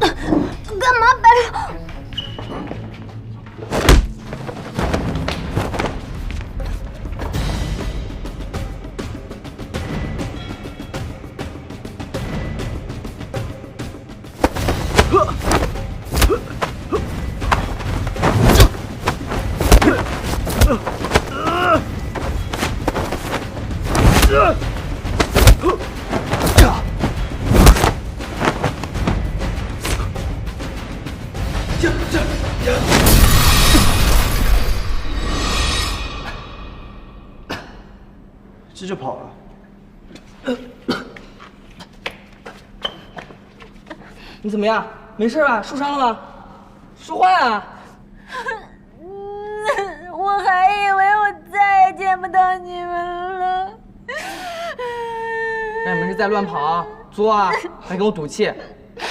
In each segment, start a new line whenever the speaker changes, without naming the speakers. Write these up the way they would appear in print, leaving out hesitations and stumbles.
干嘛，白龙？
这就跑了？
你怎么样？没事吧？受伤了吗？说话呀！
我还以为我再也见不到你们了。
让你们是在乱跑啊，作啊，还跟我赌气，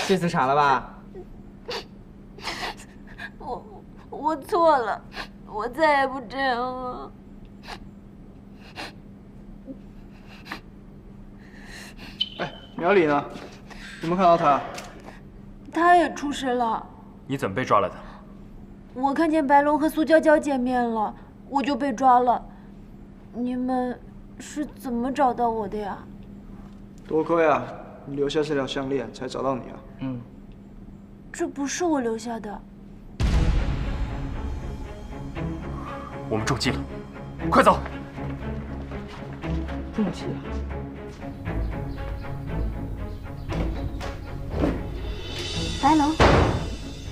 这次傻了吧？
我错了，我再也不这样了。
哎，苗里呢？有没有看到他？
他也出事了。
你怎么被抓来的？
我看见白龙和苏娇娇见面了，我就被抓了。你们是怎么找到我的呀？
多亏啊，你留下这条项链，才找到你啊。
嗯，
这不是我留下的。
我们中计了，快走！
中计啊！
白龙，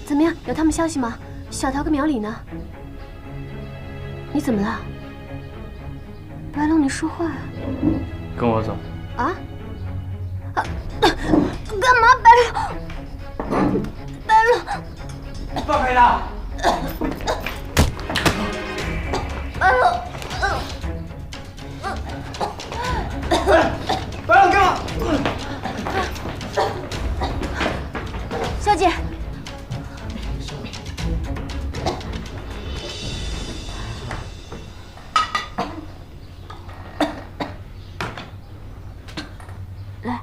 怎么样？有他们消息吗？小桃跟苗里呢？你怎么了？白龙，你说话啊！
跟我走。
啊？
干嘛，白龙？白龙，
放开他！
白龙，
白龙，干嘛？
小姐，
来。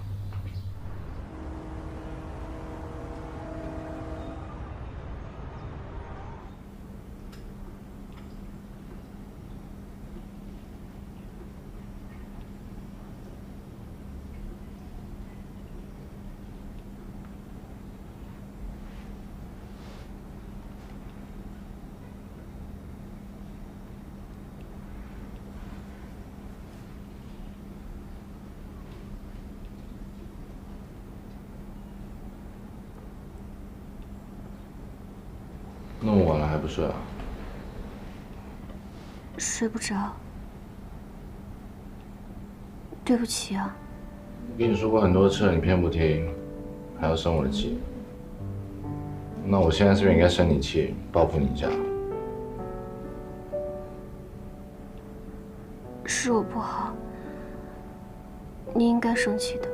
那么晚了还不睡啊？
睡不着。对不起啊。
我跟你说过很多次了，你偏不听，还要生我的气。那我现在是不是应该生你气，报复你一下？
是我不好，你应该生气的。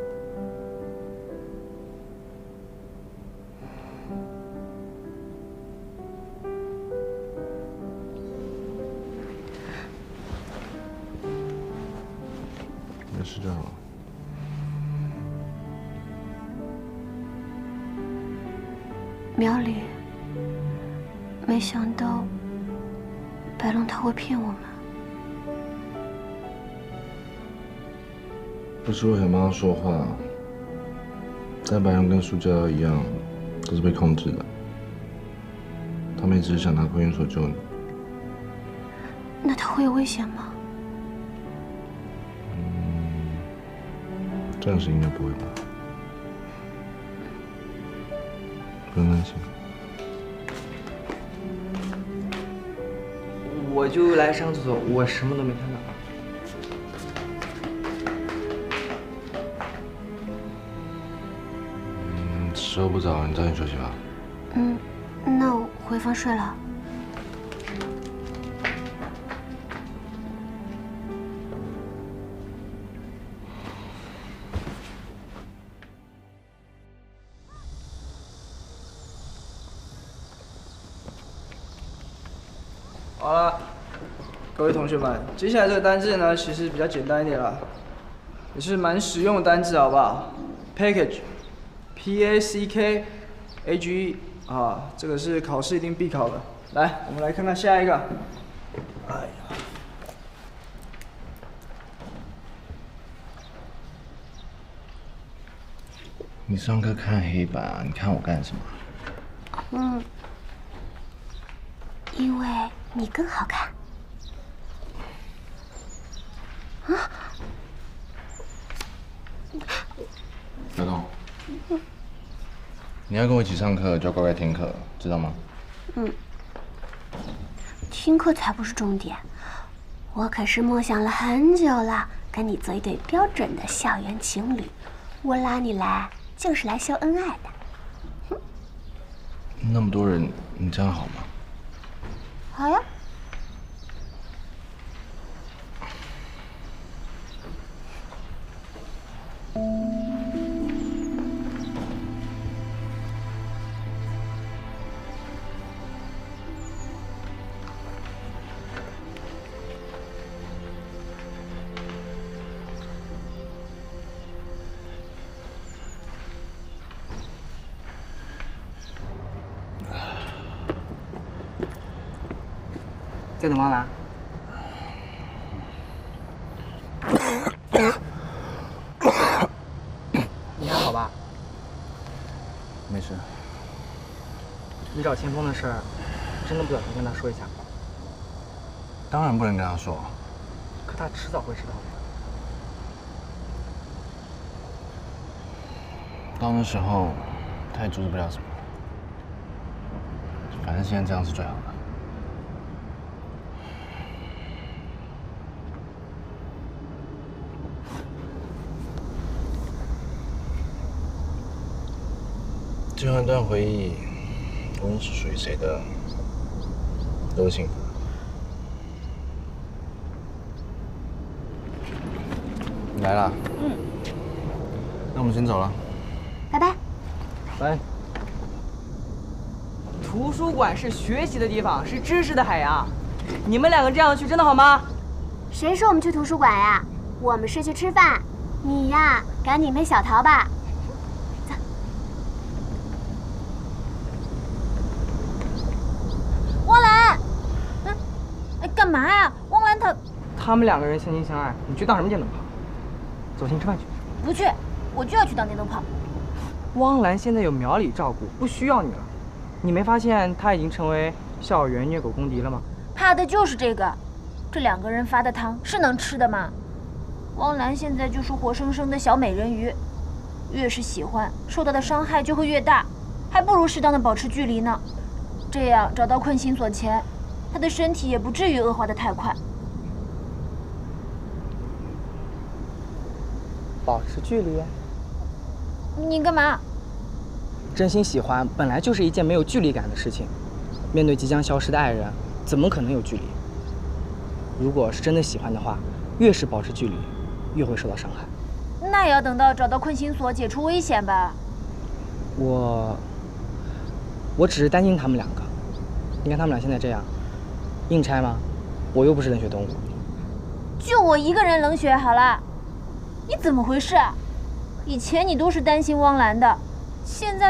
没事就好。
苗里，没想到白龙他会骗我们。
不是我想帮他说话，但白龙跟苏娇娇一样，都是被控制的。他们也只是想拿归因所救你。
那他会有危险吗？
暂时应该不会吧？不用担心。
我就来上厕所，我什么都没看到。
时候不早，你早点休息吧。
那我回房睡了。
好了，各位同学们，接下来这个单字呢，其实比较简单一点啦，也是蛮实用的单字，好不好 ？package，P-A-C-K AG 啊，这个是考试一定必考的。来，我们来看看下一个。哎呀，
你上课看黑板啊？你看我干什么？
因为你更好看。
小东，你要跟我一起上课，就要乖乖听课，知道吗？
听课才不是重点，我可是梦想了很久了，跟你做一对标准的校园情侣。我拉你来就是来秀恩爱的。
那么多人，你这样好吗？
好呀。
在等汪兰。你还好吧？
没事。
你找钱锋的事儿，真的不打算跟他说一下吗？
当然不能跟他说。
可他迟早会知道的。
到那时候，他也阻止不了什么。反正现在这样是最好的。这样一段回忆，无论是属于谁的，都是幸福的。你来啦？那我们先走了。
拜拜。
喂。图书馆是学习的地方，是知识的海洋。你们两个这样去真的好吗？
谁说我们去图书馆呀？我们是去吃饭。你呀，赶紧陪小桃吧。
汪兰，干嘛呀？汪兰
他们两个人相亲相爱，你去当什么电灯泡？走，先吃饭去。
不去，我就要去当电灯泡。
汪兰现在有苗里照顾，不需要你了。你没发现她已经成为校园虐狗公敌了吗？
怕的就是这个。这两个人发的汤是能吃的吗？汪兰现在就是活生生的小美人鱼，越是喜欢，受到的伤害就会越大，还不如适当的保持距离呢。这样找到困心所前，她的身体也不至于恶化的太快。
保持距离。
你干嘛？
真心喜欢本来就是一件没有距离感的事情，面对即将消失的爱人，怎么可能有距离？如果是真的喜欢的话，越是保持距离，越会受到伤害。
那也要等到找到困心所，解除危险吧。
我只是担心他们两个。你看他们俩现在这样，硬拆吗？我又不是冷血动物。
就我一个人冷血好了。你怎么回事啊？以前你都是担心汪兰的，现在